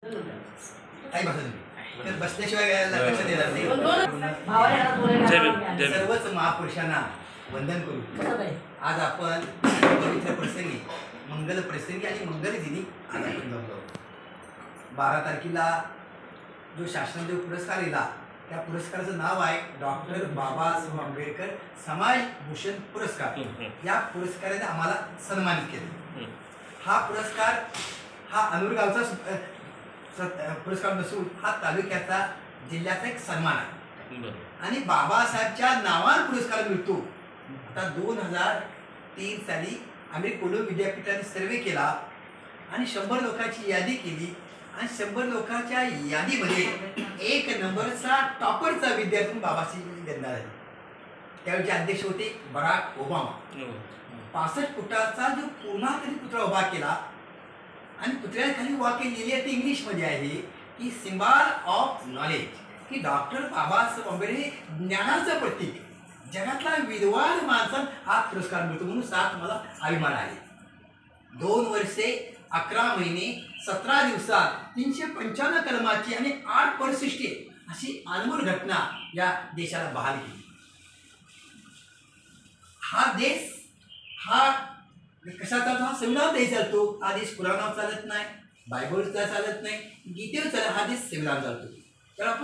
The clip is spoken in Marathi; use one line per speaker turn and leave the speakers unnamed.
काही बसा तुम्ही तर बसल्याशिवाय लक्षात येणार नाही. सर्वच महापुरुषांना वंदन करू. आज आपण पवित्र प्रसंगी मंगल प्रसंगी आणि मंगल दिनी आज आपण जमलो. 12 तारखेला जो शासनाने पुरस्कार दिला त्या पुरस्काराचं नाव आहे डॉक्टर बाबासाहेब आंबेडकर समाजभूषण पुरस्कार. या पुरस्काराने आम्हाला सन्मानित केले. हा पुरस्कार हा अनुरगावचा पुरस्कार नसून हा तालुक्याचा जिल्ह्याचा एक सन्मान आहे आणि बाबासाहेबच्या नावावर पुरस्कार मिळतो. आता 2003 साली आम्ही कोल्हापूर विद्यापीठाने सर्वे केला आणि 100 लोकांची यादी केली आणि 100 लोकांच्या यादीमध्ये 1 नंबरचा टॉपरचा विद्यार्थी बाबासाहेब गंधा झाले. त्यावेळेचे अध्यक्ष होते बराक ओबामा. 65 फुटाचा जो पूर्णाकरी पुतळा उभा केला आणि पुतळ्याखाली वाक्य लिहिले ते इंग्लिशमध्ये आहे की सिम्बॉल ऑफ नॉलेज, की डॉक्टर बाबासाहेब आंबेडकर हे ज्ञानाचं प्रतीक. जगातला विद्वान माणसांना हा पुरस्कार मिळतो म्हणून साथ मला अभिमान आहे. 2 वर्षे 11 महिने 17 दिवसात 355 कलमाची आणि 8 परिशिष्टे अशी अनमोल घटना या देशाला बहाल केली. हा देश हा कसा चालतो? हा संविधान देश चालतो. हा देश पुराणावर चालत नाही, बायबलचा चालत नाही, गीतेवर चालत. हा देश संविधान चालतो. तर आपण